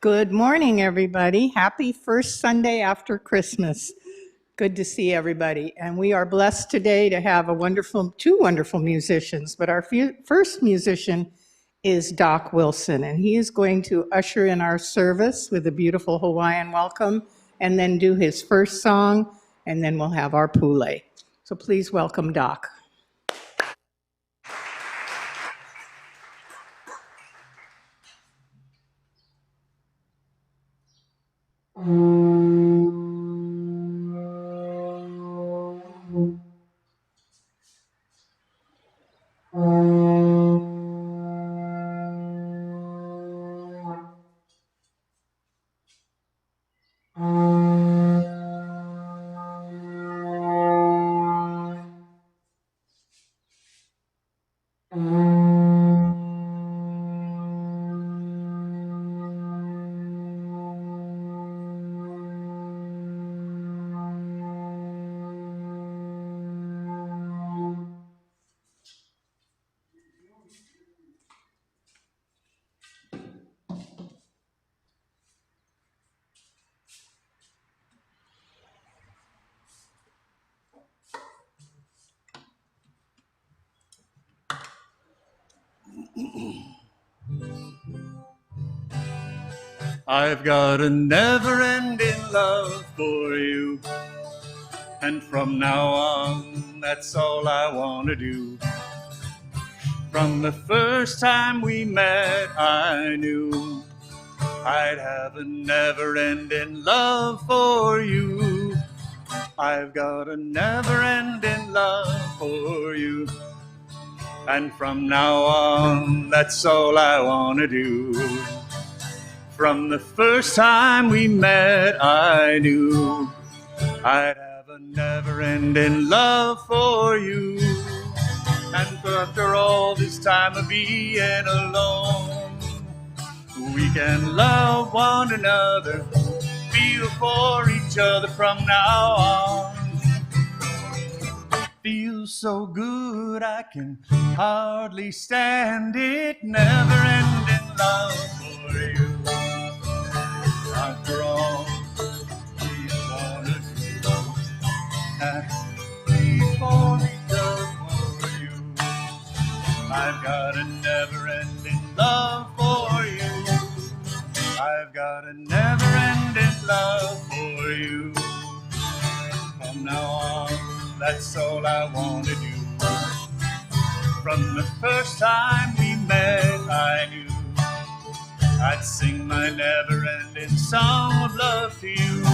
Good morning, everybody. Happy first Sunday after Christmas. Good to see everybody. And we are blessed today to have two wonderful musicians. But our first musician is Doc Wilson, and he is going to usher in our service with a beautiful Hawaiian welcome, and then do his first song, and then we'll have our pule. So please welcome Doc. I've got a never-ending love for you. And from now on, that's all I want to do. From the first time we met, I knew I'd have a never-ending love for you. I've got a never-ending love for you. And from now on, that's all I want to do. From the first time we met, I knew I'd have a never-ending love for you. And after all this time of being alone, we can love one another, feel for each other from now on. Feels so good I can hardly stand it, never-ending love for you. After all we wanna do, for each other for you. I've got a never-ending love for you. I've got a never-ending love for you. From now on, that's all I want to do. From the first time we met, I knew I'd sing my never-ending song of love to you.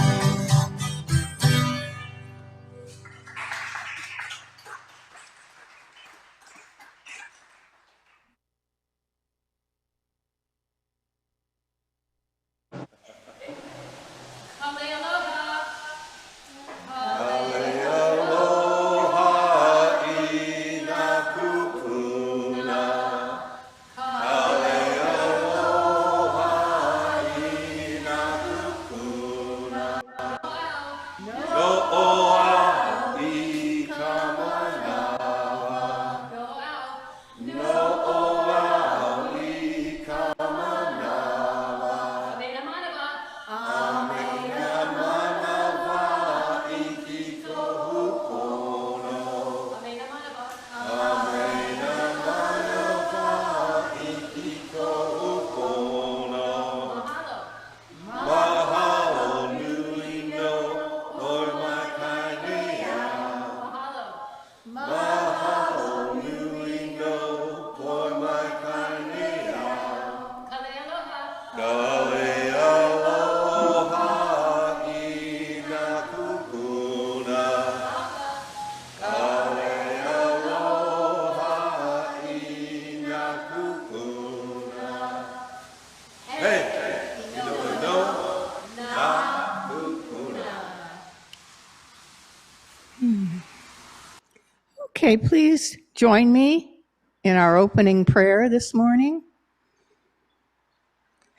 Okay, please join me in our opening prayer this morning.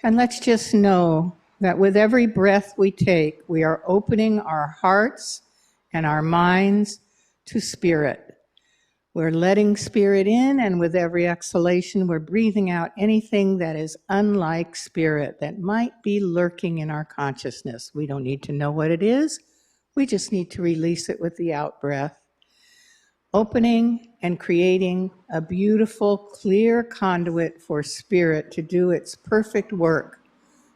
And let's just know that with every breath we take, we are opening our hearts and our minds to Spirit. We're letting Spirit in, and with every exhalation, we're breathing out anything that is unlike Spirit that might be lurking in our consciousness. We don't need to know what it is. We just need to release it with the out-breath. Opening and creating a beautiful, clear conduit for Spirit to do its perfect work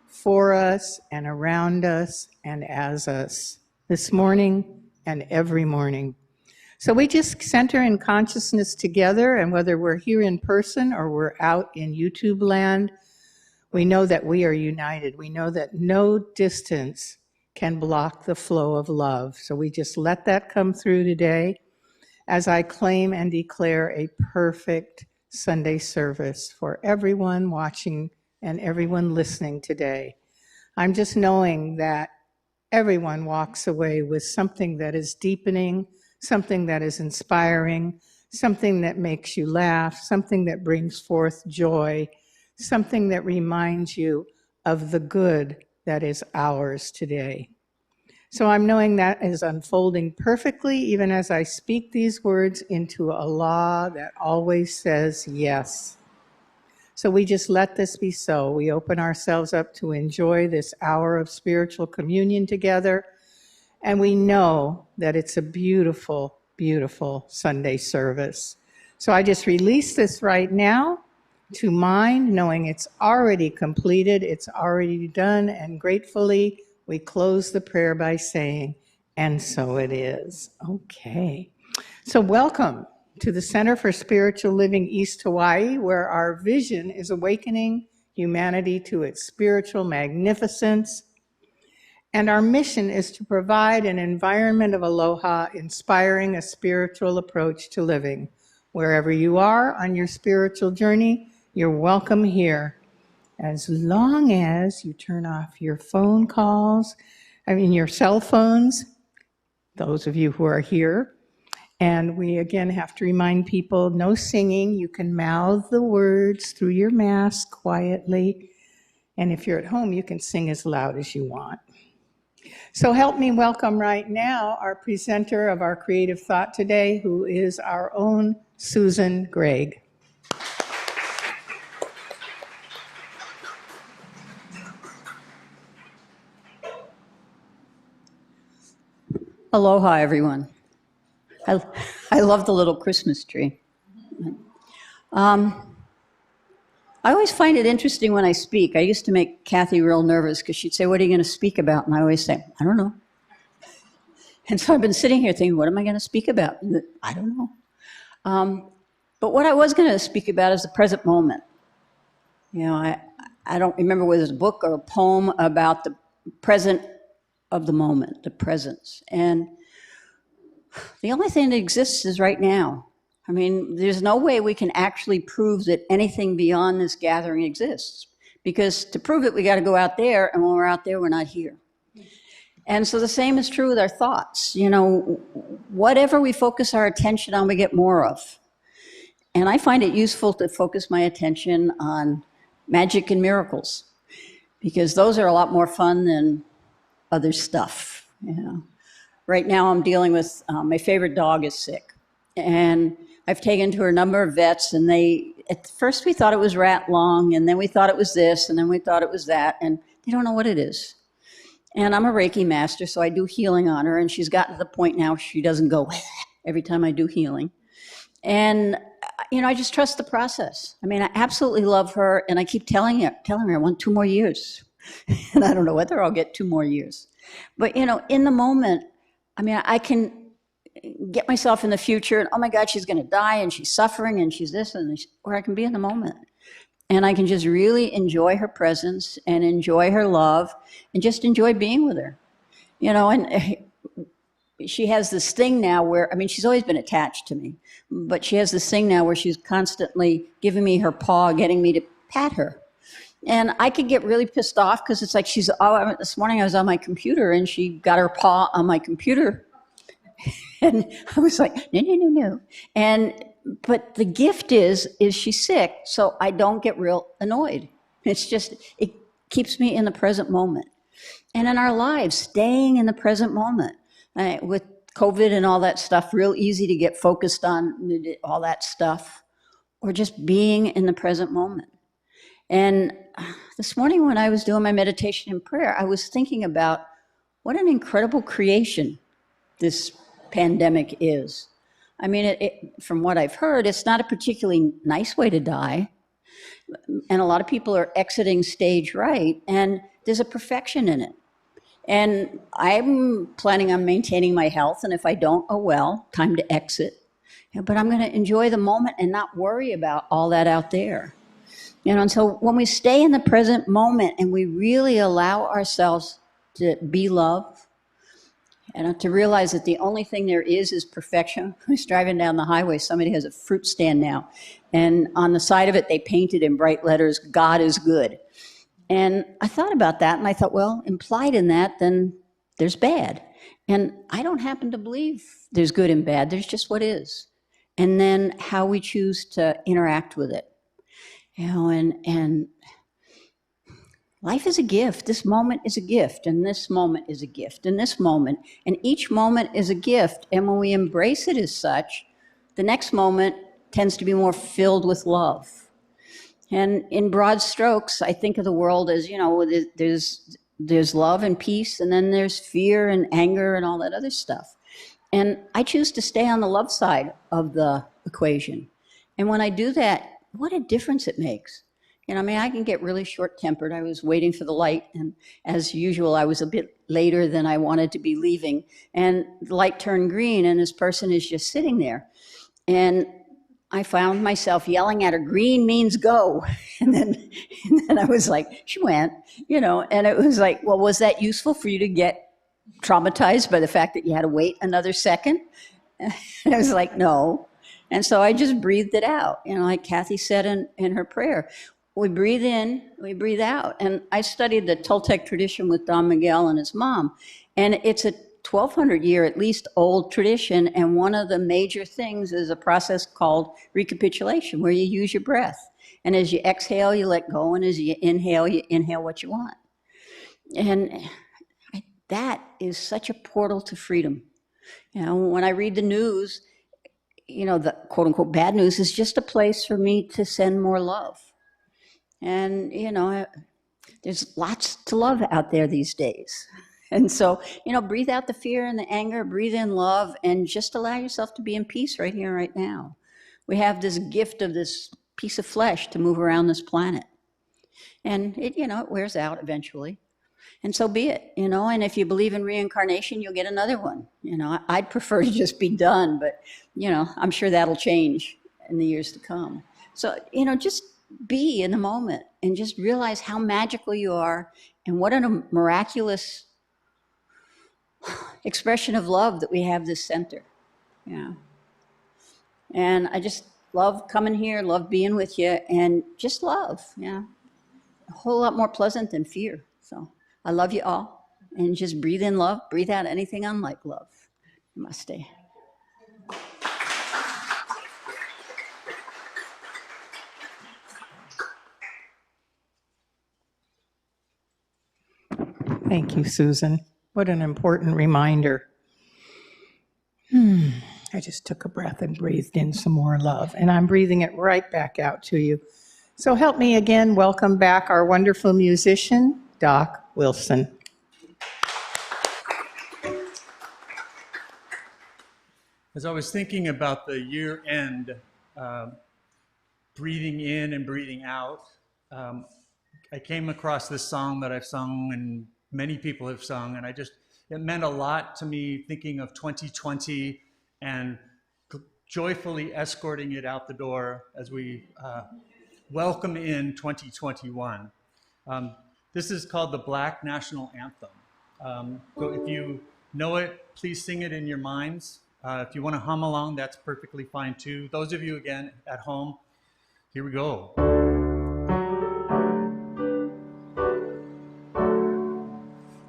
for us and around us and as us this morning and every morning. So we just center in consciousness together, and whether we're here in person or we're out in YouTube land, we know that we are united. We know that no distance can block the flow of love. So we just let that come through today as I claim and declare a perfect Sunday service for everyone watching and everyone listening today. I'm just knowing that everyone walks away with something that is deepening, something that is inspiring, something that makes you laugh, something that brings forth joy, something that reminds you of the good that is ours today. So I'm knowing that is unfolding perfectly, even as I speak these words into a law that always says yes. So we just let this be so. We open ourselves up to enjoy this hour of spiritual communion together, and we know that it's a beautiful, beautiful Sunday service. So I just release this right now to mind, knowing it's already completed, it's already done, and gratefully we close the prayer by saying, and so it is. Okay. So welcome to the Center for Spiritual Living East Hawaii, where our vision is awakening humanity to its spiritual magnificence. And our mission is to provide an environment of aloha, inspiring a spiritual approach to living. Wherever you are on your spiritual journey, you're welcome here, as long as you turn off your phone calls, your cell phones, those of you who are here. And we again have to remind people, no singing. You can mouth the words through your mask quietly. And if you're at home, you can sing as loud as you want. So help me welcome right now our presenter of our creative thought today, who is our own Susan Gregg. Aloha, everyone. I love the little Christmas tree. I always find it interesting when I speak. I used to make Kathy real nervous because she'd say, "What are you going to speak about?" And I always say, "I don't know." And so I've been sitting here thinking, what am I going to speak about? I don't know. But what I was going to speak about is the present moment. I don't remember whether it was a book or a poem about the present of the moment, the presence. And the only thing that exists is right now. There's no way we can actually prove that anything beyond this gathering exists. Because to prove it, we got to go out there, and when we're out there, we're not here. And so the same is true with our thoughts. Whatever we focus our attention on, we get more of. And I find it useful to focus my attention on magic and miracles, because those are a lot more fun than other stuff. Right now I'm dealing with, my favorite dog is sick. And I've taken to her a number of vets, and at first we thought it was rat lung, and then we thought it was this, and then we thought it was that, and they don't know what it is. And I'm a Reiki master, so I do healing on her, and she's gotten to the point now she doesn't go every time I do healing. And, I just trust the process. I absolutely love her, and I keep telling her I want 2 more years. And I don't know whether I'll get 2 more years. But, in the moment, I can get myself in the future, and oh my God, she's going to die, and she's suffering, and she's this, and this, or I can be in the moment. And I can just really enjoy her presence and enjoy her love and just enjoy being with her. And she has this thing now where, she's always been attached to me, but she has this thing now where she's constantly giving me her paw, getting me to pat her. And I could get really pissed off because it's like this morning I was on my computer and she got her paw on my computer. And I was like, no. But the gift is she's sick, so I don't get real annoyed. It's just, it keeps me in the present moment. And in our lives, staying in the present moment. With COVID and all that stuff, real easy to get focused on all that stuff, or just being in the present moment. And this morning when I was doing my meditation and prayer, I was thinking about what an incredible creation this pandemic is. From what I've heard, it's not a particularly nice way to die. And a lot of people are exiting stage right, and there's a perfection in it. And I'm planning on maintaining my health, and if I don't, oh well, time to exit. But I'm going to enjoy the moment and not worry about all that out there. And so when we stay in the present moment and we really allow ourselves to be love, and to realize that the only thing there is perfection. I was driving down the highway, somebody has a fruit stand now, and on the side of it they painted in bright letters, "God is good." And I thought about that, and I thought, well, implied in that, then there's bad. And I don't happen to believe there's good and bad, there's just what is. And then how we choose to interact with it. And life is a gift. This moment is a gift, and this moment is a gift, and this moment, and each moment is a gift. And when we embrace it as such, the next moment tends to be more filled with love. And in broad strokes, I think of the world as, there's love and peace, and then there's fear and anger and all that other stuff. And I choose to stay on the love side of the equation. And when I do that, what a difference it makes. I mean, I can get really short-tempered. I was waiting for the light, and as usual, I was a bit later than I wanted to be leaving, and the light turned green, and this person is just sitting there. And I found myself yelling at her, "Green means go." And then I was like, she went, and it was like, well, was that useful for you to get traumatized by the fact that you had to wait another second? And I was like, no. And so I just breathed it out, like Kathy said in her prayer. We breathe in, we breathe out. And I studied the Toltec tradition with Don Miguel and his mom. And it's a 1,200-year at least old tradition. And one of the major things is a process called recapitulation, where you use your breath. And as you exhale, you let go. And as you inhale what you want. And that is such a portal to freedom. When I read the news, the quote unquote bad news is just a place for me to send more love. And, there's lots to love out there these days. And so, breathe out the fear and the anger, breathe in love, and just allow yourself to be in peace right here, right now. We have this gift of this piece of flesh to move around this planet. And it wears out eventually. And so be it, and if you believe in reincarnation, you'll get another one. I'd prefer to just be done, but, I'm sure that'll change in the years to come. So, just be in the moment and just realize how magical you are and what a miraculous expression of love that we have this center. And I just love coming here, love being with you, and just love, a whole lot more pleasant than fear. So I love you all, and just breathe in love, breathe out anything unlike love. Namaste. Thank you, Susan. What an important reminder. I just took a breath and breathed in some more love, and I'm breathing it right back out to you. So help me again welcome back our wonderful musician, Doc Wilson. As I was thinking about the year end, breathing in and breathing out, I came across this song that I've sung and many people have sung, and it meant a lot to me thinking of 2020 and joyfully escorting it out the door as we welcome in 2021. This is called the Black National Anthem. So if you know it, please sing it in your minds. If you want to hum along, that's perfectly fine too. Those of you, again, at home, here we go.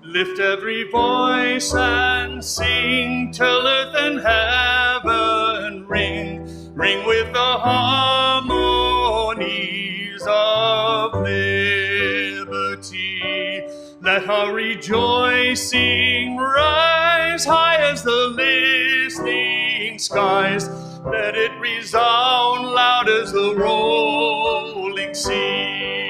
Lift every voice and sing till earth and heaven ring, ring with the harmonies of liberty. Let our rejoicing rise high as the listening skies. Let it resound loud as the rolling sea.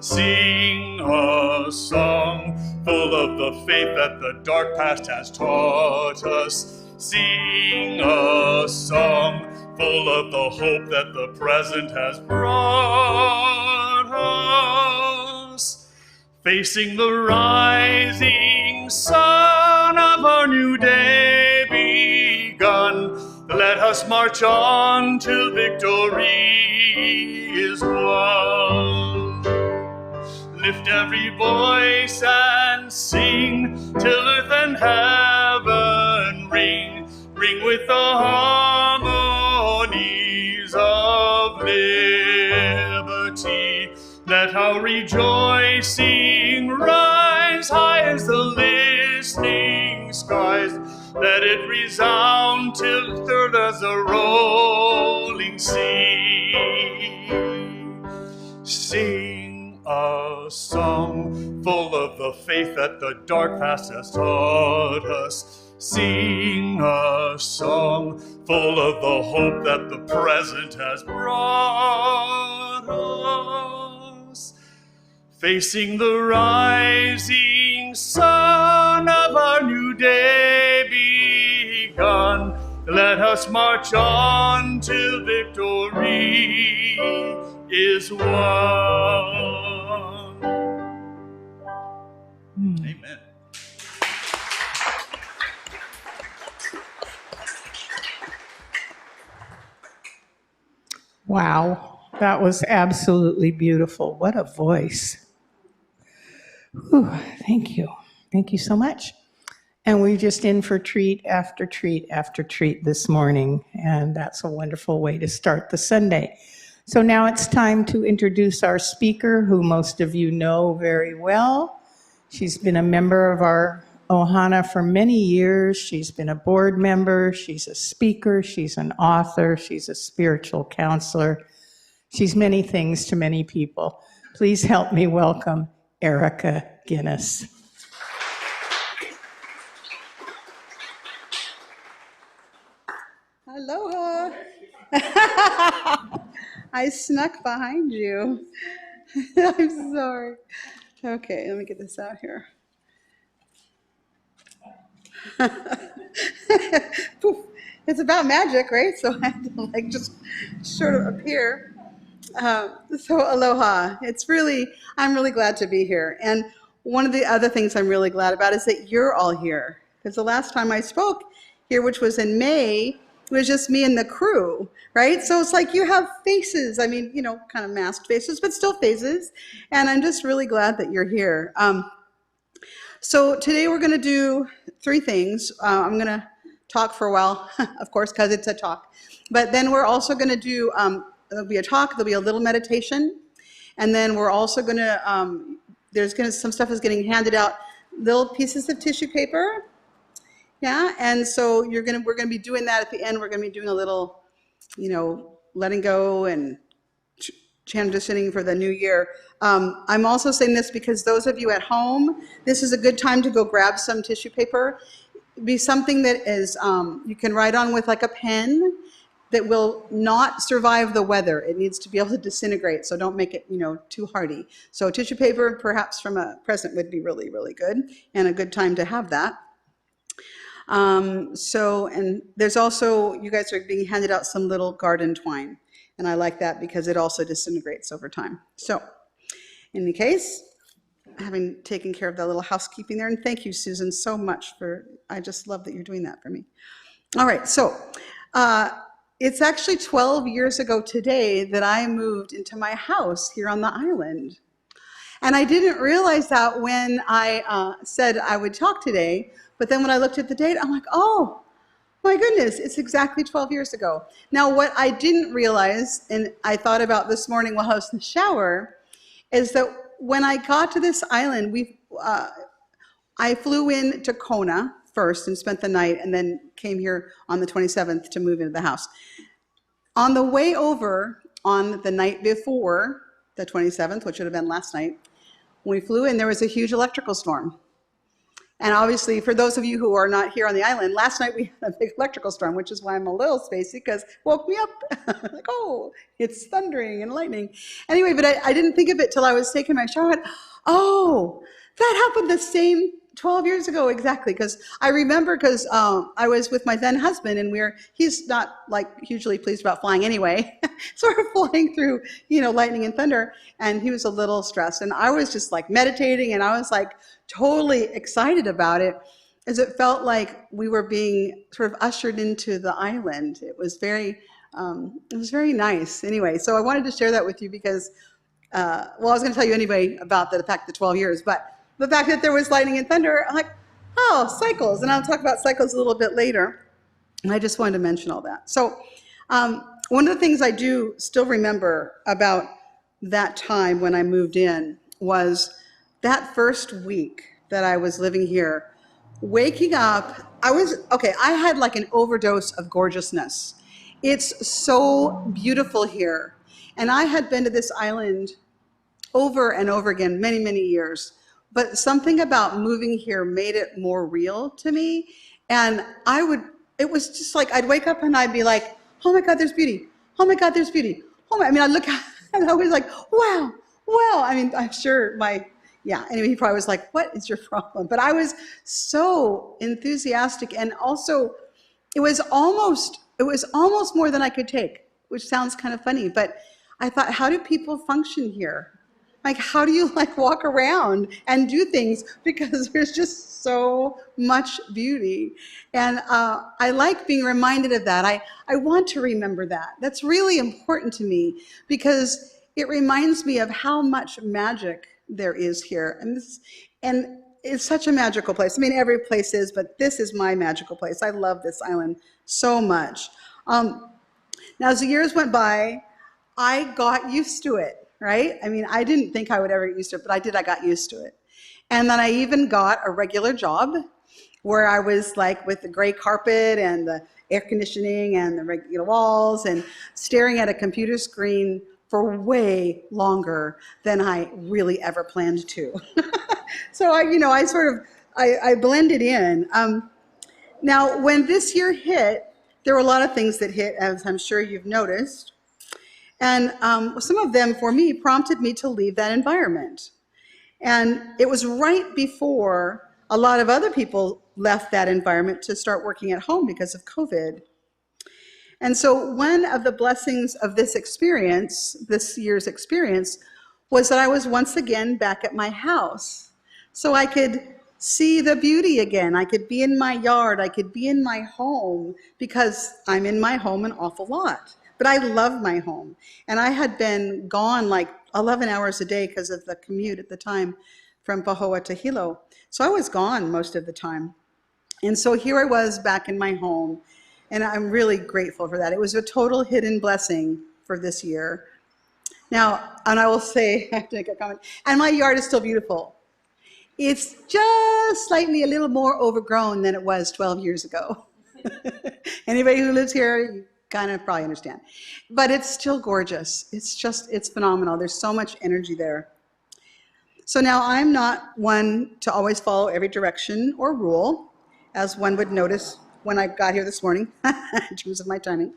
Sing a song full of the faith that the dark past has taught us. Sing a song full of the hope that the present has brought us. Facing the rising sun of our new day begun, let us march on till victory is won. Lift every voice and sing till earth and heaven ring, ring with the harmonies of liberty. Let our rejoicing rise high as the listening skies. Let it resound till third as a rolling sea. Sing a song full of the faith that the dark past has taught us. Sing a song full of the hope that the present has brought us. Facing the rising sun of our new day begun, Let us march on till victory is won. Amen. Wow, that was absolutely beautiful. What a voice. Whew, thank you. Thank you so much. And we're just in for treat after treat after treat this morning, and that's a wonderful way to start the Sunday. So now it's time to introduce our speaker, who most of you know very well. She's been a member of our Ohana for many years. She's been a board member. She's a speaker. She's an author. She's a spiritual counselor. She's many things to many people. Please help me welcome Erika Ginnis. Aloha. I snuck behind you. I'm sorry. Okay, let me get this out here. Poof. It's about magic, right? So I have to just sort of appear. So aloha. I'm really glad to be here. And one of the other things I'm really glad about is that you're all here. Because the last time I spoke here, which was in May, it was just me and the crew, right? So it's like you have faces. I mean, kind of masked faces, but still faces. And I'm just really glad that you're here. So today we're going to do 3 things. I'm going to talk for a while, of course, because it's a talk. But then we're also going to do, there'll be a talk, there'll be a little meditation. And then we're also going to, some stuff is getting handed out, little pieces of tissue paper. Yeah, and so we're going to be doing that at the end. We're going to be doing a little, letting go and transitioning for the new year. I'm also saying this because those of you at home, this is a good time to go grab some tissue paper. Be something that is you can write on with like a pen that will not survive the weather. It needs to be able to disintegrate, so don't make it too hardy. So tissue paper, perhaps from a present, would be really, really good, and a good time to have that. And there's also, you guys are being handed out some little garden twine. And I like that because it also disintegrates over time. So in any case, having taken care of that little housekeeping there, and thank you, Susan, so much I just love that you're doing that for me. All right, so it's actually 12 years ago today that I moved into my house here on the island. And I didn't realize that when I said I would talk today, but then when I looked at the date, I'm like, oh, my goodness, it's exactly 12 years ago. Now, what I didn't realize, and I thought about this morning while I was in the shower, is that when I got to this island, I flew in to Kona first and spent the night, and then came here on the 27th to move into the house. On the way over, on the night before the 27th, which would have been last night, when we flew in, there was a huge electrical storm. And obviously, for those of you who are not here on the island, last night we had a big electrical storm, which is why I'm a little spacey, because it woke me up. Like, oh, it's thundering and lightning. Anyway, but I didn't think of it till I was taking my shower. I went, oh, that happened the same 12 years ago, exactly. Because I remember, because I was with my then husband, and he's not like hugely pleased about flying anyway. So we're flying through, lightning and thunder, and he was a little stressed. And I was just like meditating, and I was like totally excited about it, as it felt like we were being sort of ushered into the island. It was very nice. Anyway, so I wanted to share that with you because, I was going to tell you anyway about the fact that 12 years, but the fact that there was lightning and thunder, I'm like, oh, cycles. And I'll talk about cycles a little bit later. And I just wanted to mention all that. So one of the things I do still remember about that time when I moved in was that first week that I was living here, waking up, I had like an overdose of gorgeousness. It's so beautiful here. And I had been to this island over and over again, many, many years. But something about moving here made it more real to me. And it was just like, I'd wake up and I'd be like, oh my God, there's beauty. Oh my God, there's beauty. I'd look at it and I was like, wow. I mean, I'm sure anyway, he probably was like, what is your problem? But I was so enthusiastic, and also it was almost more than I could take, which sounds kind of funny, but I thought, how do people function here? Like, how do you like walk around and do things? Because there's just so much beauty. And I like being reminded of that. I want to remember that. That's really important to me because it reminds me of how much magic there is here. And it's such a magical place. I mean, every place is, but this is my magical place. I love this island so much. Now, as the years went by, I got used to it. Right? I mean, I didn't think I would ever get used to it, but I did. I got used to it. And then I even got a regular job where I was like with the gray carpet and the air conditioning and the regular walls and staring at a computer screen for way longer than I really ever planned to. So I blended in. Now, when this year hit, there were a lot of things that hit, as I'm sure you've noticed. And some of them, for me, prompted me to leave that environment. And it was right before a lot of other people left that environment to start working at home because of COVID. And so one of the blessings of this experience, this year's experience, was that I was once again back at my house. So I could see the beauty again. I could be in my yard. I could be in my home because I'm in my home an awful lot. But I love my home. And I had been gone like 11 hours a day because of the commute at the time from Pahoa to Hilo. So I was gone most of the time. And so here I was back in my home. And I'm really grateful for that. It was a total hidden blessing for this year. Now, and I will say, I have to make a comment, and my yard is still beautiful. It's just slightly a little more overgrown than it was 12 years ago. Anybody who lives here, you kind of probably understand. But it's still gorgeous. It's phenomenal. There's so much energy there. So now I'm not one to always follow every direction or rule, as one would notice when I got here this morning, in terms of my timing.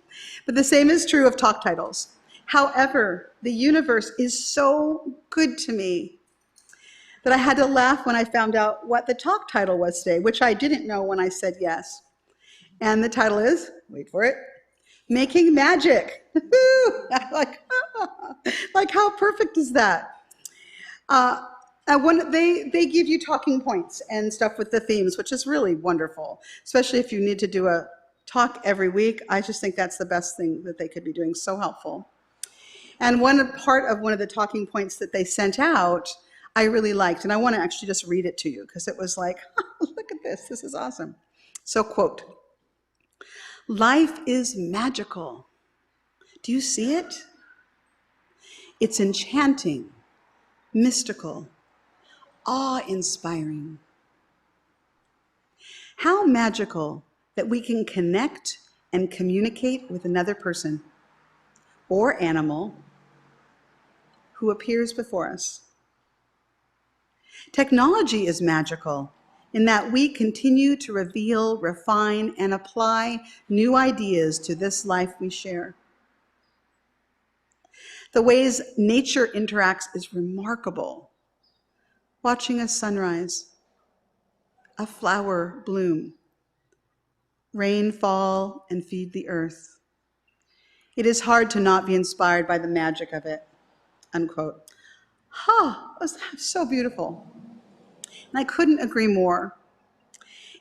But the same is true of talk titles. However, the universe is so good to me that I had to laugh when I found out what the talk title was today, which I didn't know when I said yes. And the title is, wait for it, Making Magic. like how perfect is that? They give you talking points and stuff with the themes, which is really wonderful, especially if you need to do a talk every week. I just think that's the best thing that they could be doing, so helpful. And one part of one of the talking points that they sent out, I really liked, and I want to actually just read it to you because it was like, look at this is awesome. So quote, "Life is magical. Do you see it? It's enchanting, mystical, awe-inspiring. How magical that we can connect and communicate with another person or animal who appears before us. Technology is magical in that we continue to reveal, refine, and apply new ideas to this life we share. The ways nature interacts is remarkable. Watching a sunrise, a flower bloom, rain fall and feed the earth. It is hard to not be inspired by the magic of it," unquote. That's so beautiful. And I couldn't agree more.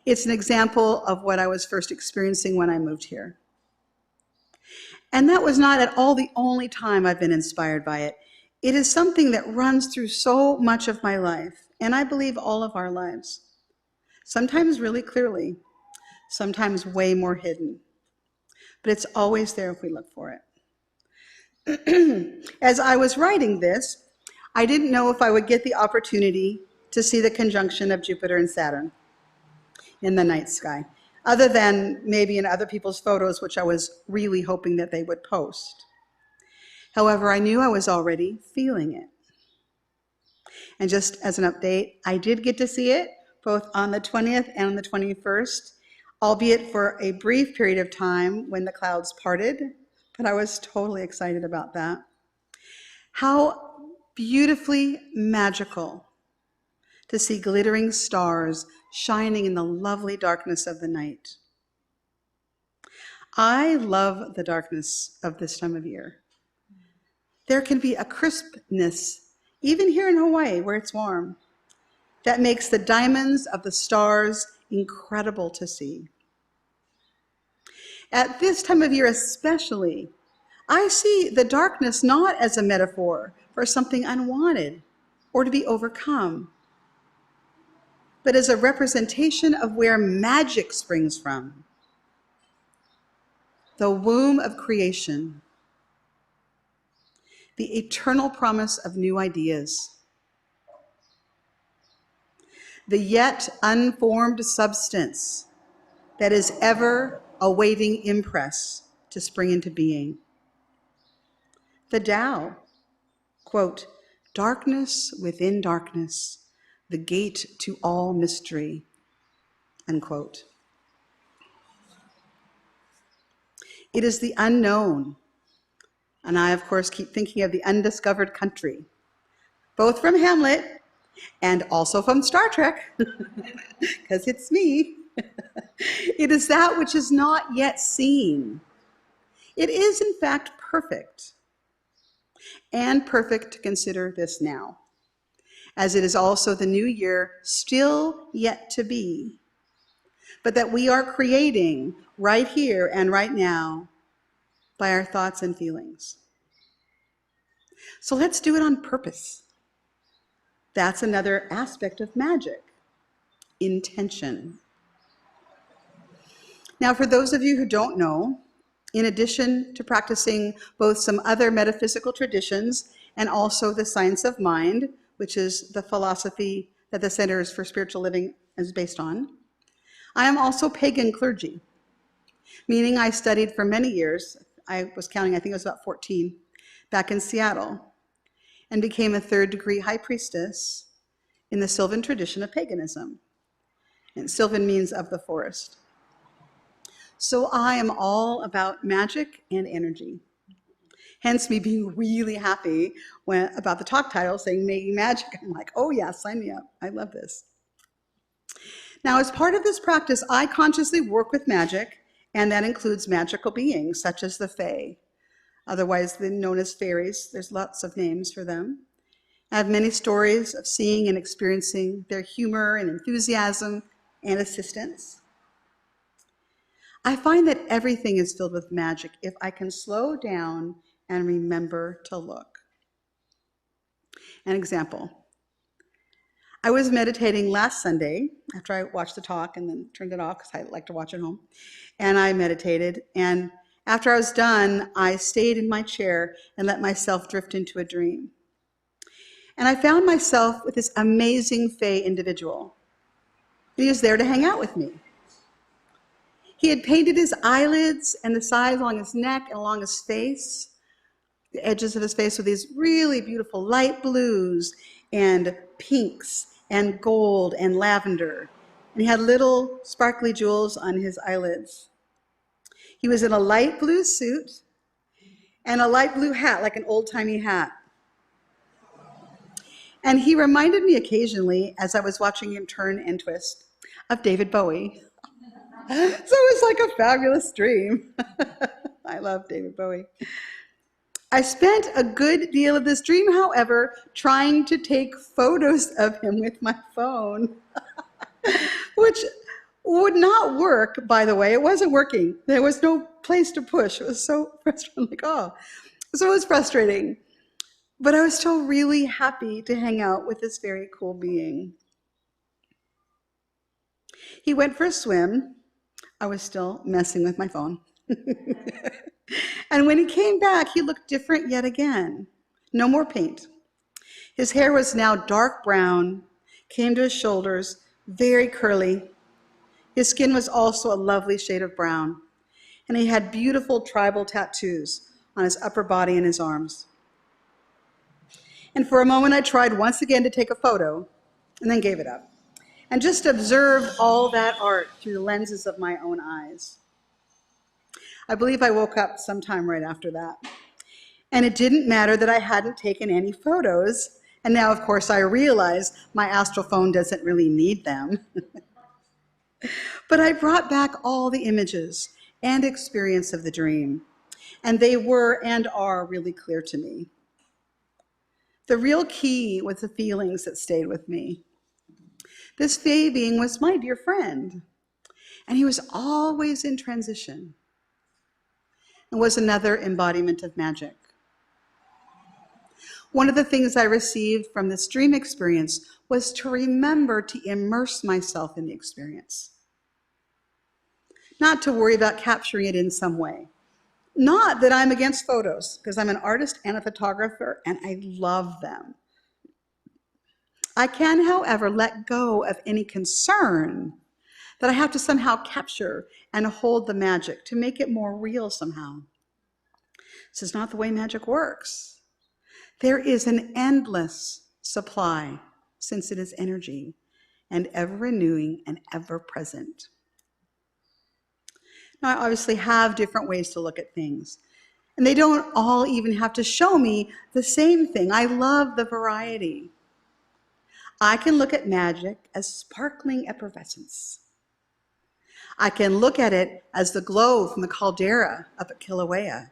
It's an example of what I was first experiencing when I moved here. And that was not at all the only time I've been inspired by it. It is something that runs through so much of my life, and I believe all of our lives. Sometimes really clearly, sometimes way more hidden. But it's always there if we look for it. As I was writing this, I didn't know if I would get the opportunity to see the conjunction of Jupiter and Saturn in the night sky, other than maybe in other people's photos, which I was really hoping that they would post. However, I knew I was already feeling it. And just as an update, I did get to see it both on the 20th and on the 21st, albeit for a brief period of time when the clouds parted, but I was totally excited about that. How beautifully magical to see glittering stars shining in the lovely darkness of the night. I love the darkness of this time of year. There can be a crispness, even here in Hawaii where it's warm, that makes the diamonds of the stars incredible to see. At this time of year especially, I see the darkness not as a metaphor for something unwanted or to be overcome, but as a representation of where magic springs from, the womb of creation, the eternal promise of new ideas, the yet unformed substance that is ever awaiting impress to spring into being. The Tao, quote, darkness within darkness, the gate to all mystery, unquote. It is the unknown, and I, of course, keep thinking of the undiscovered country, both from Hamlet and also from Star Trek, because it's me. It is that which is not yet seen. It is, in fact, perfect, and perfect to consider this now, as it is also the new year still yet to be, but that we are creating right here and right now by our thoughts and feelings. So let's do it on purpose. That's another aspect of magic, intention. Now, for those of you who don't know, in addition to practicing both some other metaphysical traditions and also the science of mind, which is the philosophy that the Centers for Spiritual Living is based on, I am also pagan clergy, meaning I studied for many years, I was counting, I think it was about 14, back in Seattle, and became a third-degree high priestess in the Sylvan tradition of paganism. And Sylvan means of the forest. So I am all about magic and energy. Hence me being really happy about the talk title saying making magic. I'm like, oh yeah, sign me up. I love this. Now, as part of this practice, I consciously work with magic, and that includes magical beings such as the Fae, otherwise known as fairies. There's lots of names for them. I have many stories of seeing and experiencing their humor and enthusiasm and assistance. I find that everything is filled with magic if I can slow down and remember to look. An example. I was meditating last Sunday after I watched the talk and then turned it off because I like to watch at home. And I meditated, and after I was done, I stayed in my chair and let myself drift into a dream. And I found myself with this amazing Fae individual. He was there to hang out with me. He had painted his eyelids and the sides along his neck and along his face, the edges of his face, with these really beautiful light blues and pinks and gold and lavender. And he had little sparkly jewels on his eyelids. He was in a light blue suit and a light blue hat, like an old-timey hat. And he reminded me occasionally, as I was watching him turn and twist, of David Bowie. So it was like a fabulous dream. I love David Bowie. I spent a good deal of this dream, however, trying to take photos of him with my phone, which would not work, by the way. It wasn't working. There was no place to push. It was so frustrating. Like, oh. So it was frustrating. But I was still really happy to hang out with this very cool being. He went for a swim. I was still messing with my phone. And when he came back, he looked different yet again. No more paint. His hair was now dark brown, came to his shoulders, very curly. His skin was also a lovely shade of brown. And he had beautiful tribal tattoos on his upper body and his arms. And for a moment, I tried once again to take a photo and then gave it up, and just observed all that art through the lenses of my own eyes. I believe I woke up sometime right after that. And it didn't matter that I hadn't taken any photos. And now, of course, I realize my astral phone doesn't really need them. But I brought back all the images and experience of the dream. And they were and are really clear to me. The real key was the feelings that stayed with me. This Fae being was my dear friend, and he was always in transition and was another embodiment of magic. One of the things I received from this dream experience was to remember to immerse myself in the experience, not to worry about capturing it in some way. Not that I'm against photos, because I'm an artist and a photographer, and I love them. I can, however, let go of any concern that I have to somehow capture and hold the magic to make it more real somehow. This is not the way magic works. There is an endless supply, since it is energy, and ever-renewing and ever-present. Now, I obviously have different ways to look at things, and they don't all even have to show me the same thing. I love the variety. I can look at magic as sparkling effervescence. I can look at it as the glow from the caldera up at Kilauea.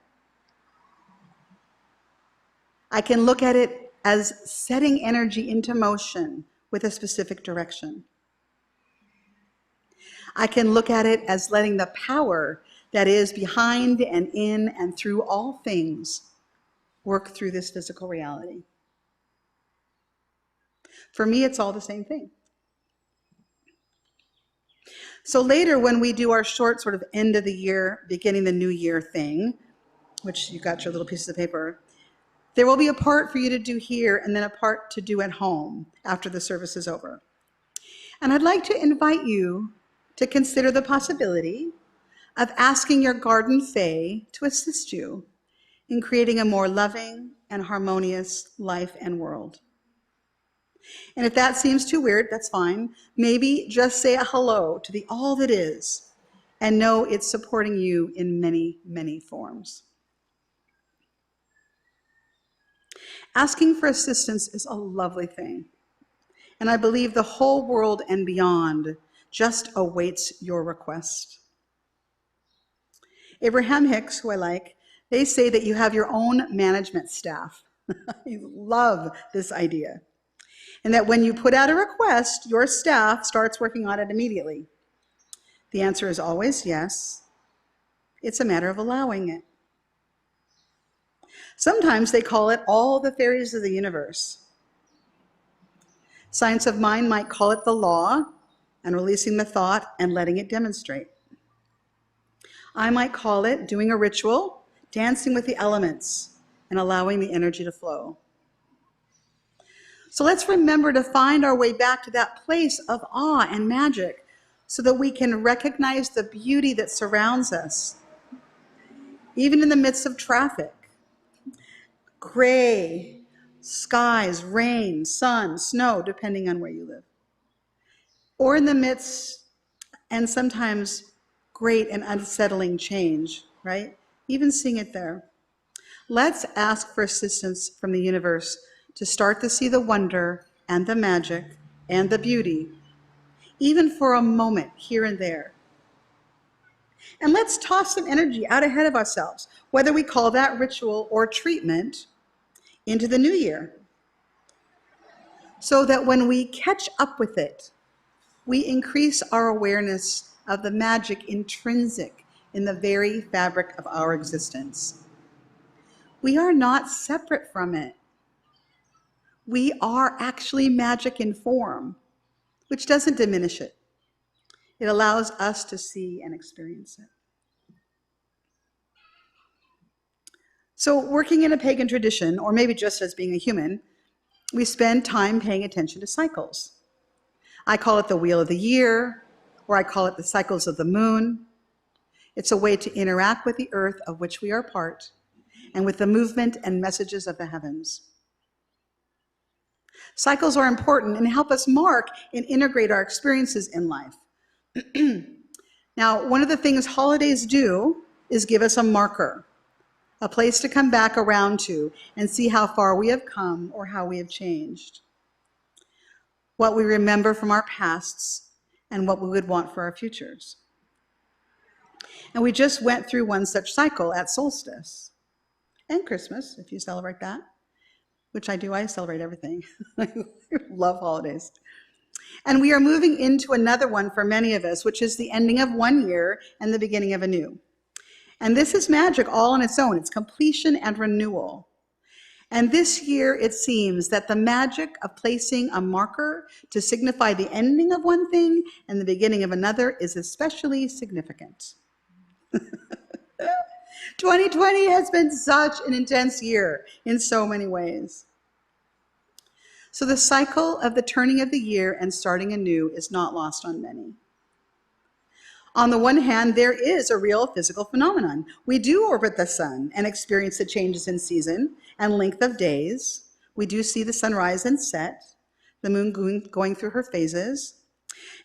I can look at it as setting energy into motion with a specific direction. I can look at it as letting the power that is behind and in and through all things work through this physical reality. For me, it's all the same thing. So later, when we do our short sort of end of the year, beginning the new year thing, which you got your little pieces of paper, there will be a part for you to do here and then a part to do at home after the service is over. And I'd like to invite you to consider the possibility of asking your garden fae to assist you in creating a more loving and harmonious life and world. And if that seems too weird, that's fine. Maybe just say a hello to the all that is and know it's supporting you in many, many forms. Asking for assistance is a lovely thing. And I believe the whole world and beyond just awaits your request. Abraham Hicks, who I like, they say that you have your own management staff. I love this idea. And that when you put out a request, your staff starts working on it immediately. The answer is always yes. It's a matter of allowing it. Sometimes they call it all the fairies of the universe. Science of mind might call it the law, and releasing the thought and letting it demonstrate. I might call it doing a ritual, dancing with the elements, and allowing the energy to flow. So let's remember to find our way back to that place of awe and magic so that we can recognize the beauty that surrounds us, even in the midst of traffic. Gray skies, rain, sun, snow, depending on where you live. Or in the midst, and sometimes great and unsettling change, right? Even seeing it there. Let's ask for assistance from the universe to start to see the wonder and the magic and the beauty, even for a moment here and there. And let's toss some energy out ahead of ourselves, whether we call that ritual or treatment, into the new year, so that when we catch up with it, we increase our awareness of the magic intrinsic in the very fabric of our existence. We are not separate from it. We are actually magic in form, which doesn't diminish it. It allows us to see and experience it. So working in a pagan tradition, or maybe just as being a human, we spend time paying attention to cycles. I call it the wheel of the year, or I call it the cycles of the moon. It's a way to interact with the earth of which we are part, and with the movement and messages of the heavens. Cycles are important and help us mark and integrate our experiences in life. Now, one of the things holidays do is give us a marker, a place to come back around to and see how far we have come or how we have changed, what we remember from our pasts, and what we would want for our futures. And we just went through one such cycle at solstice and Christmas, if you celebrate that, which I do. I celebrate everything. I love holidays. And we are moving into another one for many of us, which is the ending of one year and the beginning of a new. And this is magic all on its own. It's completion and renewal. And this year, it seems that the magic of placing a marker to signify the ending of one thing and the beginning of another is especially significant. 2020 has been such an intense year in so many ways. So the cycle of the turning of the year and starting anew is not lost on many. On the one hand, there is a real physical phenomenon. We do orbit the sun and experience the changes in season and length of days. We do see the sun rise and set, the moon going through her phases.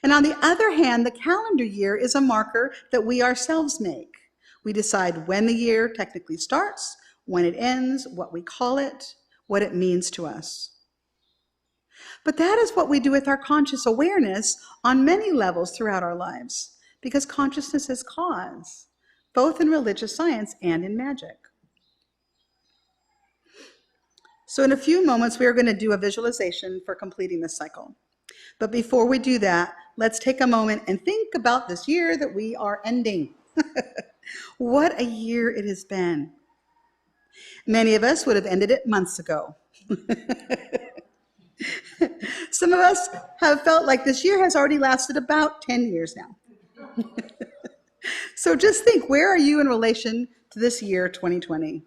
And on the other hand, the calendar year is a marker that we ourselves make. We decide when the year technically starts, when it ends, what we call it, what it means to us. But that is what we do with our conscious awareness on many levels throughout our lives, because consciousness is cause, both in religious science and in magic. So in a few moments, we are going to do a visualization for completing this cycle. But before we do that, let's take a moment and think about this year that we are ending. What a year it has been. Many of us would have ended it months ago. Some of us have felt like this year has already lasted about 10 years now. So just think, where are you in relation to this year, 2020?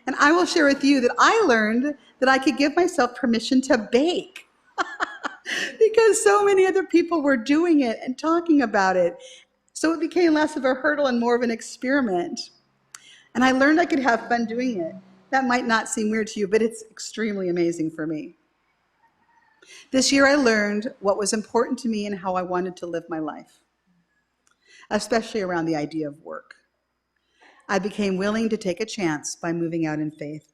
And I will share with you that I learned that I could give myself permission to bake because so many other people were doing it and talking about it. So it became less of a hurdle and more of an experiment. And I learned I could have fun doing it. That might not seem weird to you, but it's extremely amazing for me. This year I learned what was important to me and how I wanted to live my life, especially around the idea of work. I became willing to take a chance by moving out in faith.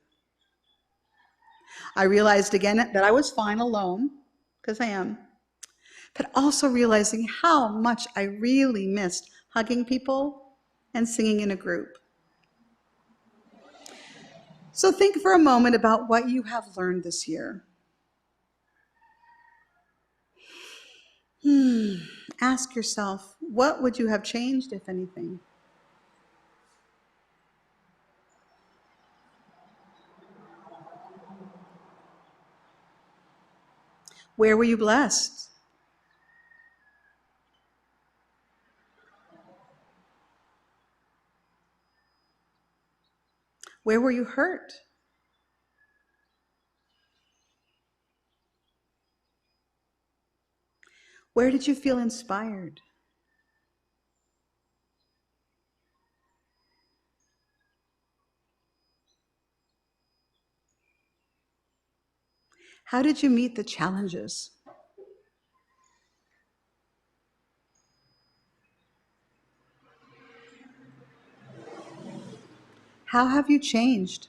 I realized again that I was fine alone, because I am, but also realizing how much I really missed hugging people and singing in a group. So think for a moment about what you have learned this year. Ask yourself, what would you have changed, if anything? Where were you blessed? Where were you hurt? Where did you feel inspired? How did you meet the challenges? How have you changed?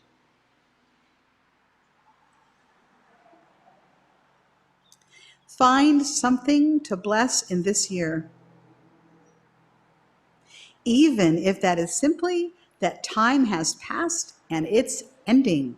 Find something to bless in this year, even if that is simply that time has passed and it's ending.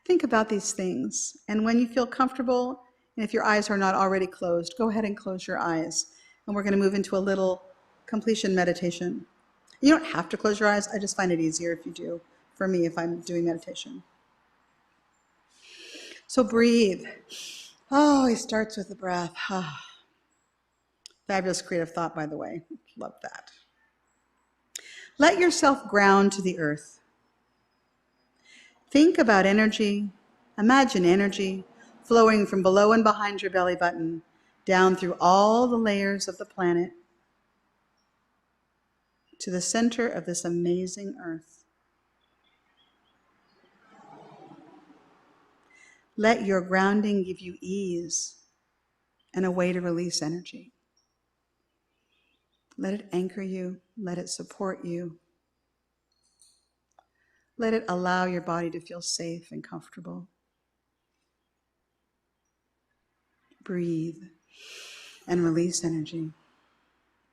Think about these things, and when you feel comfortable, and if your eyes are not already closed, go ahead and close your eyes, and we're going to move into a little completion meditation. You don't have to close your eyes. I just find it easier if you do, for me, if I'm doing meditation. So breathe. Oh, he starts with the breath. Fabulous creative thought, by the way. Love that. Let yourself ground to the earth. Think about energy. Imagine energy flowing from below and behind your belly button, down through all the layers of the planet, to the center of this amazing earth. Let your grounding give you ease and a way to release energy. Let it anchor you. Let it support you. Let it allow your body to feel safe and comfortable. Breathe and release energy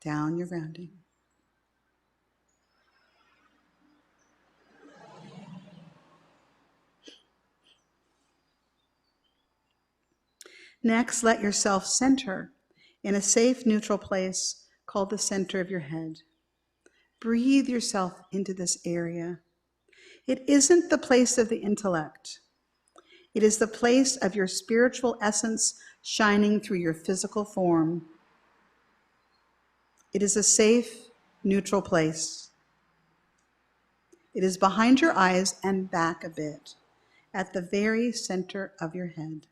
down your grounding. Next, let yourself center in a safe, neutral place called the center of your head. Breathe yourself into this area. It isn't the place of the intellect. It is the place of your spiritual essence shining through your physical form. It is a safe, neutral place. It is behind your eyes and back a bit, at the very center of your head.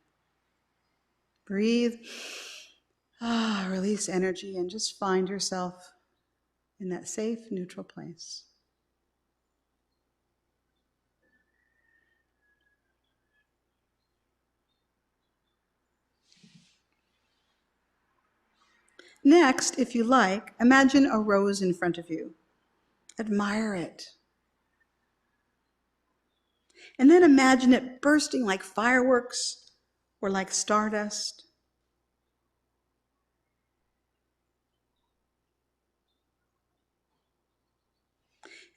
Breathe, release energy, and just find yourself in that safe, neutral place. Next, if you like, imagine a rose in front of you. Admire it. And then imagine it bursting like fireworks or like stardust.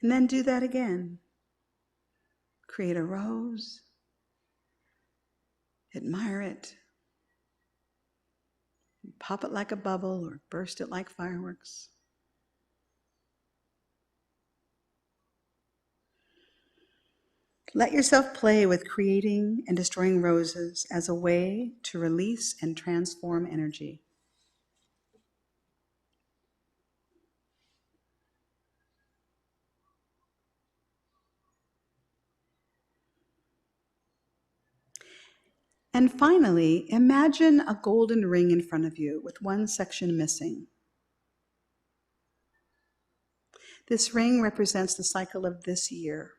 And then do that again. Create a rose. Admire it. Pop it like a bubble or burst it like fireworks. Let yourself play with creating and destroying roses as a way to release and transform energy. And finally, imagine a golden ring in front of you with one section missing. This ring represents the cycle of this year.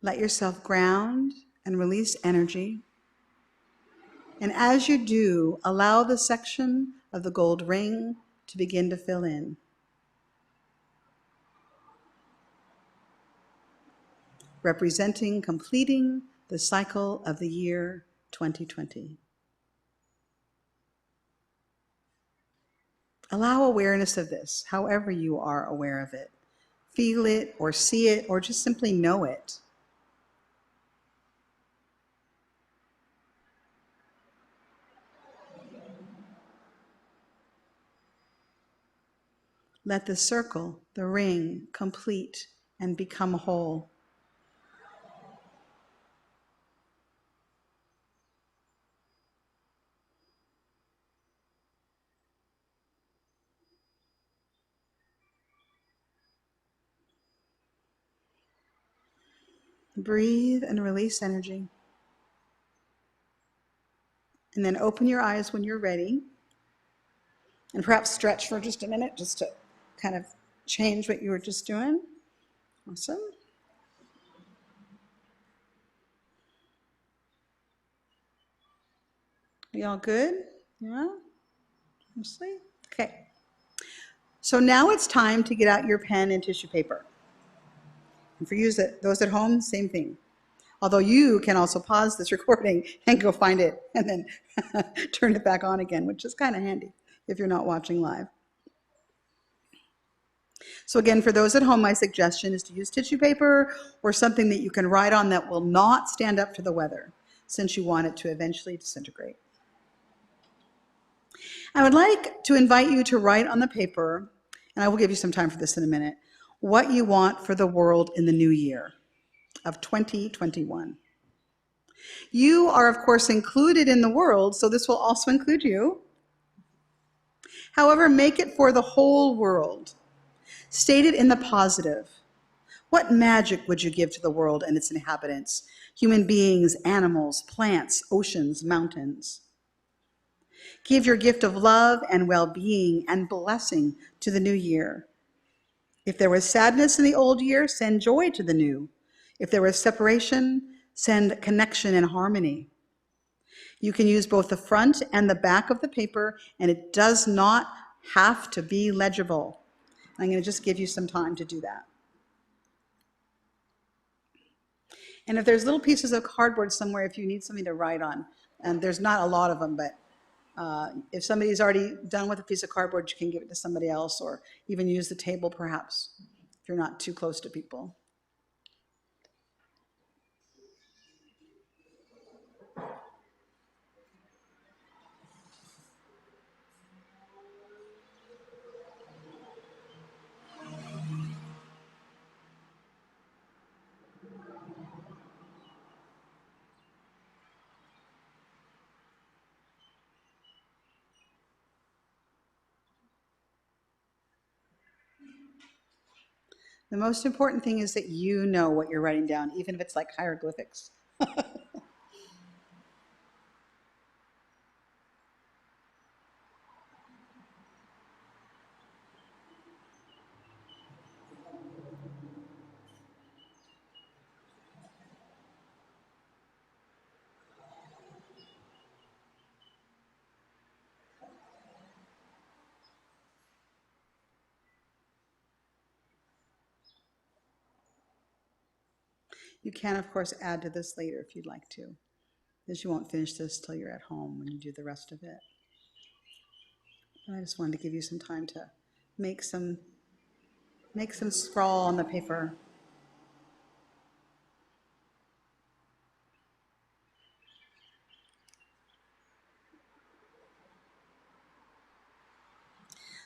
Let yourself ground and release energy. And as you do, allow the section of the gold ring to begin to fill in. Representing completing the cycle of the year 2020. Allow awareness of this, however you are aware of it. Feel it or see it or just simply know it. Let the circle, the ring, complete and become whole. Breathe and release energy. And then open your eyes when you're ready. And perhaps stretch for just a minute just to kind of change what you were just doing. Awesome. You all good? Yeah? Mostly? Okay. So now it's time to get out your pen and tissue paper. And for you, those at home, same thing. Although you can also pause this recording and go find it and then turn it back on again, which is kind of handy if you're not watching live. So again, for those at home, my suggestion is to use tissue paper or something that you can write on that will not stand up to the weather, since you want it to eventually disintegrate. I would like to invite you to write on the paper, and I will give you some time for this in a minute, what you want for the world in the new year of 2021. You are, of course, included in the world, so this will also include you. However, make it for the whole world. State it in the positive. What magic would you give to the world and its inhabitants? Human beings, animals, plants, oceans, mountains. Give your gift of love and well-being and blessing to the new year. If there was sadness in the old year, send joy to the new. If there was separation, send connection and harmony. You can use both the front and the back of the paper, and it does not have to be legible. I'm going to just give you some time to do that. And if there's little pieces of cardboard somewhere, if you need something to write on, And there's not a lot of them, but if somebody's already done with a piece of cardboard, you can give it to somebody else, or even use the table perhaps, if you're not too close to people. The most important thing is that you know what you're writing down, even if it's like hieroglyphics. You can, of course, add to this later if you'd like to, because you won't finish this till you're at home when you do the rest of it. I just wanted to give you some time to make some scrawl on the paper.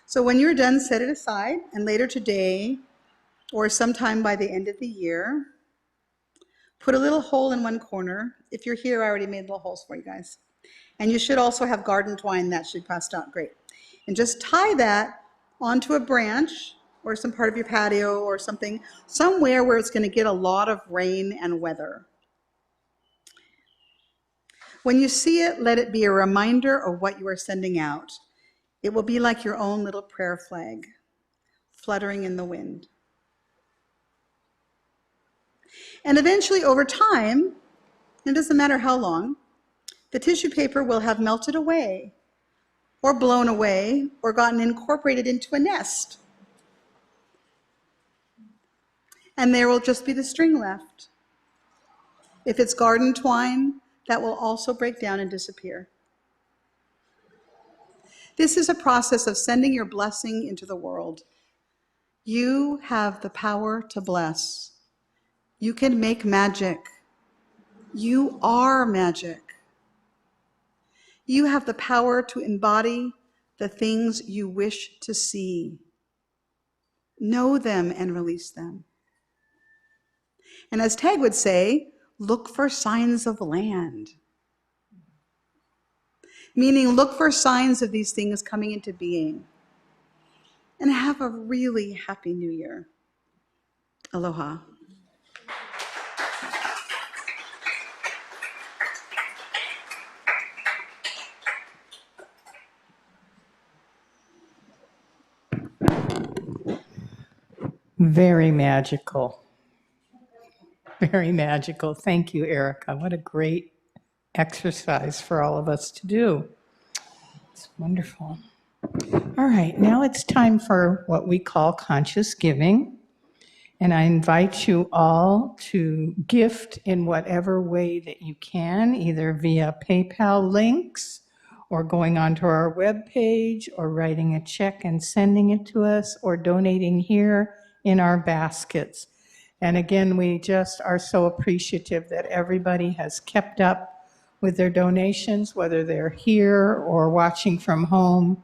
So when you're done, set it aside, and later today, or sometime by the end of the year, put a little hole in one corner. If you're here, I already made little holes for you guys. And you should also have garden twine. That should pass out great. And just tie that onto a branch or some part of your patio or something, somewhere where it's going to get a lot of rain and weather. When you see it, let it be a reminder of what you are sending out. It will be like your own little prayer flag, fluttering in the wind. And eventually, over time, it doesn't matter how long, the tissue paper will have melted away, or blown away, or gotten incorporated into a nest. And there will just be the string left. If it's garden twine, that will also break down and disappear. This is a process of sending your blessing into the world. You have the power to bless. You can make magic. You are magic. You have the power to embody the things you wish to see. Know them and release them. And as Tag would say, look for signs of land. Meaning, look for signs of these things coming into being. And have a really happy new year. Aloha. Very magical. Very magical. Thank you, Erika. What a great exercise for all of us to do. It's wonderful. All right, now it's time for what we call conscious giving. And I invite you all to gift in whatever way that you can, either via PayPal links or going onto our webpage or writing a check and sending it to us or donating here in our baskets. And again, we just are so appreciative that everybody has kept up with their donations, whether they're here or watching from home.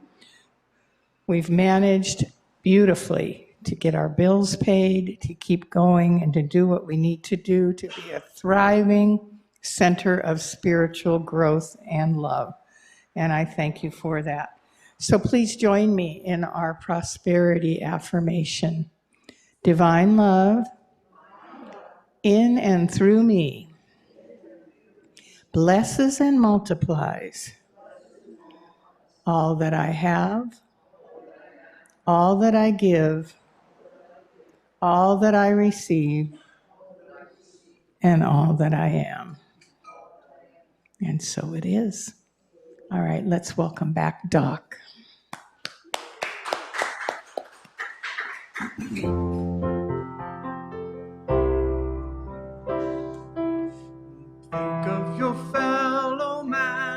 We've managed beautifully to get our bills paid, to keep going, and to do what we need to do to be a thriving center of spiritual growth and love. And I thank you for that. So please join me in our prosperity affirmation. Divine love in and through me blesses and multiplies all that I have, all that I give, all that I receive, and all that I am. And so it is. All right, let's welcome back Doc. Think of your fellow man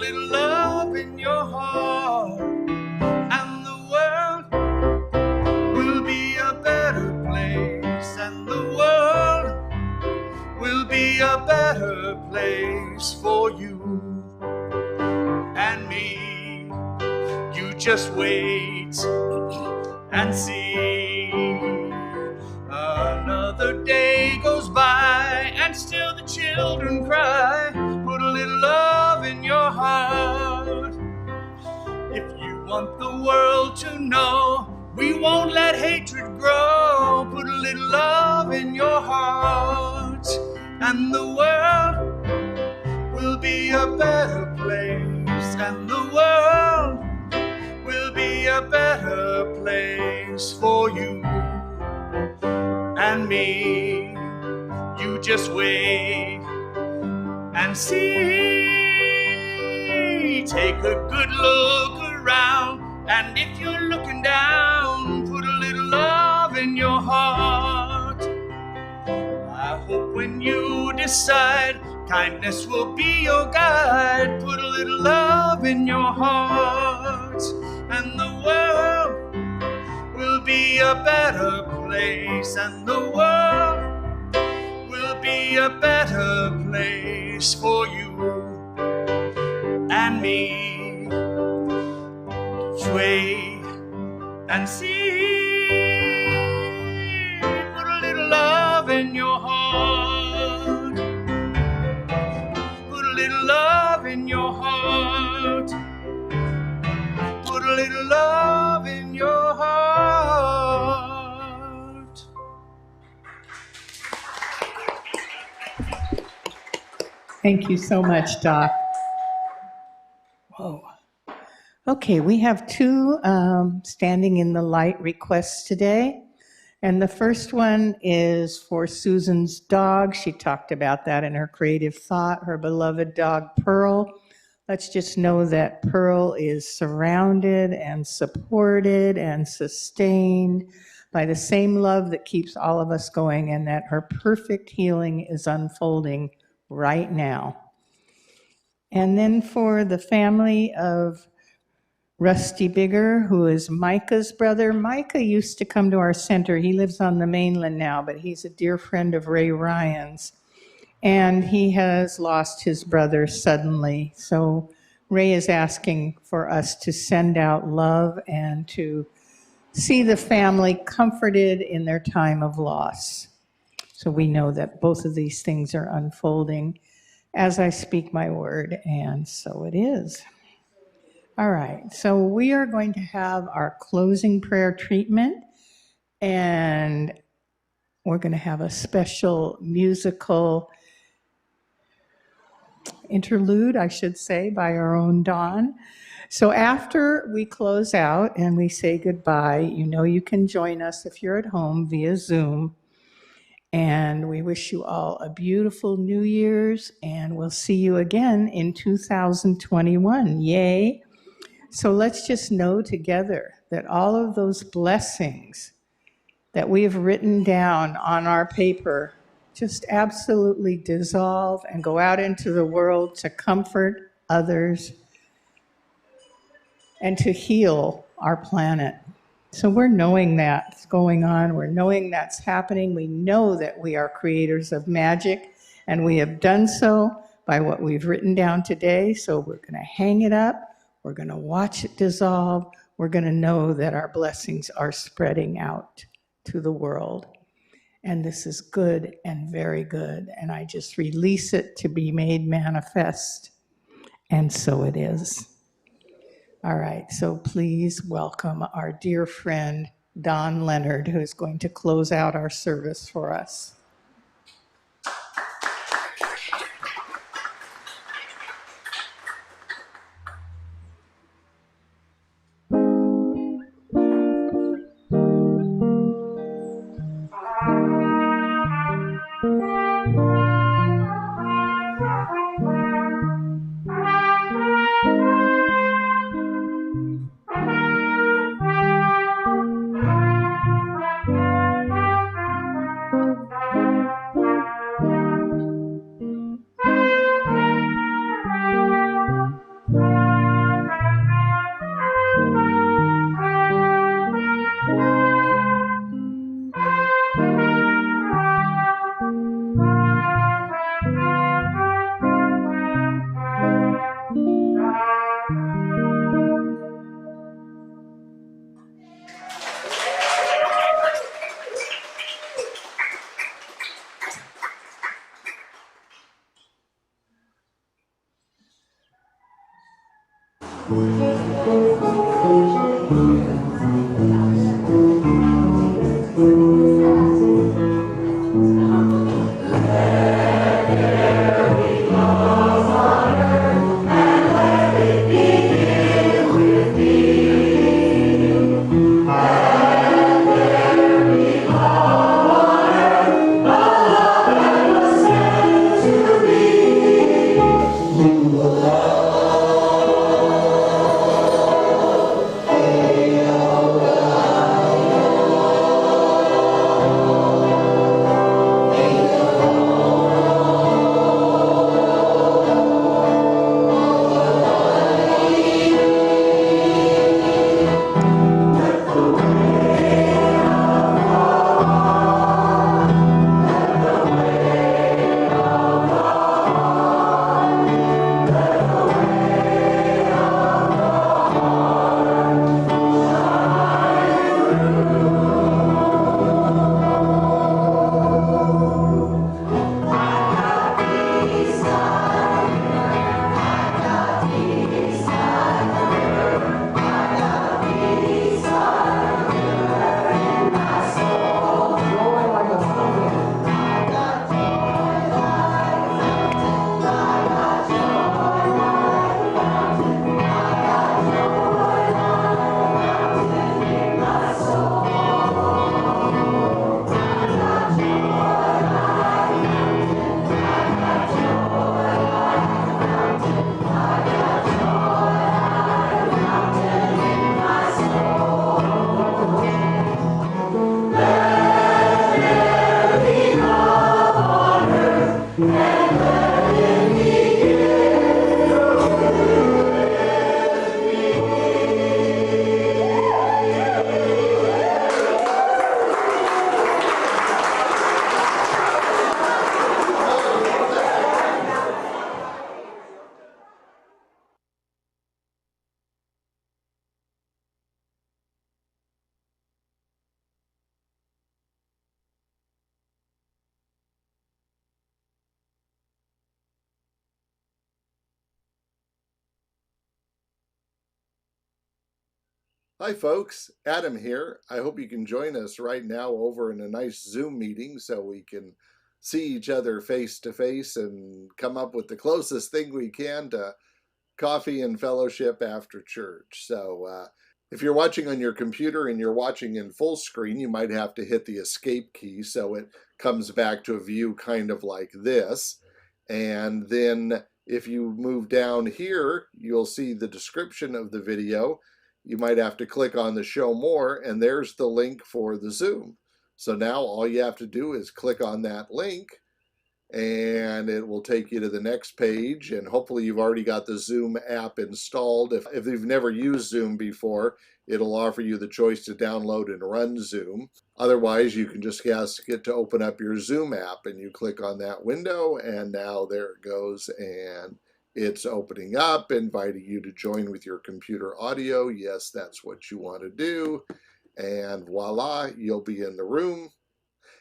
little love in your heart, and the world will be a better place, and the world will be a better place for you and me. You just wait and see. Another day goes by and still the children cry. Put a little love in your heart. If you want the world to know we won't let hatred grow, put a little love in your heart, and the world will be a better place, and the world will be a better place for you and me. You just wait and see. Take a good look around, and if you're looking down, put a little love in your heart. I hope when you decide kindness will be your guide, put a little love in your heart, and the world will be a better place, and the world will be a better place for you and me. Wait and see. Put a little love in your heart. Put a little love in your heart. Put a little love in your heart. Thank you so much, Doc. Whoa. Okay, we have two standing in the light requests today. And the first one is for Susan's dog. She talked about that in her creative thought, her beloved dog, Pearl. Let's just know that Pearl is surrounded and supported and sustained by the same love that keeps all of us going, and that her perfect healing is unfolding right now. And then for the family of Rusty Bigger, who is Micah's brother. Micah used to come to our center. He lives on the mainland now, but he's a dear friend of Ray Ryan's. And he has lost his brother suddenly. So Ray is asking for us to send out love and to see the family comforted in their time of loss. So we know that both of these things are unfolding as I speak my word, and so it is. All right, so we are going to have our closing prayer treatment, and we're going to have a special musical interlude, I should say, by our own Dawn. So after we close out and we say goodbye, you know you can join us if you're at home via Zoom. And we wish you all a beautiful New Year's, and we'll see you again in 2021. Yay! So let's just know together that all of those blessings that we have written down on our paper just absolutely dissolve and go out into the world to comfort others and to heal our planet. So we're knowing that's going on. We're knowing that's happening. We know that we are creators of magic, and we have done so by what we've written down today. So we're going to hang it up. We're going to watch it dissolve. We're going to know that our blessings are spreading out to the world. And this is good and very good. And I just release it to be made manifest. And so it is. All right, so please welcome our dear friend, Don Leonard, who is going to close out our service for us. Hi folks, Adam here. I hope you can join us right now over in a nice Zoom meeting so we can see each other face to face and come up with the closest thing we can to coffee and fellowship after church. So if you're watching on your computer and you're watching in full screen, you might have to hit the escape key so it comes back to a view kind of like this. And then if you move down here, you'll see the description of the video. You might have to click on the show more, and there's the link for the Zoom. So now all you have to do is click on that link and it will take you to the next page, and hopefully you've already got the Zoom app installed. If you've never used Zoom before, it'll offer you the choice to download and run Zoom. Otherwise, you can just get to open up your Zoom app, and you click on that window, and now there it goes, and it's opening up, inviting you to join with your computer audio. Yes, that's what you want to do, and voila, you'll be in the room.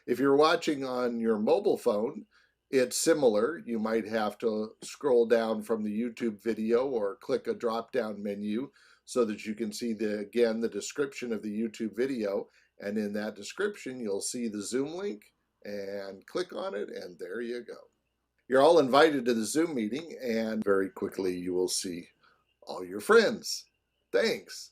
If you're watching on your mobile phone, it's similar. You might have to scroll down from the YouTube video or click a drop-down menu so that you can see again the description of the YouTube video, and in that description you'll see the Zoom link, and click on it, and there you go. You're all invited to the Zoom meeting, and very quickly you will see all your friends. Thanks.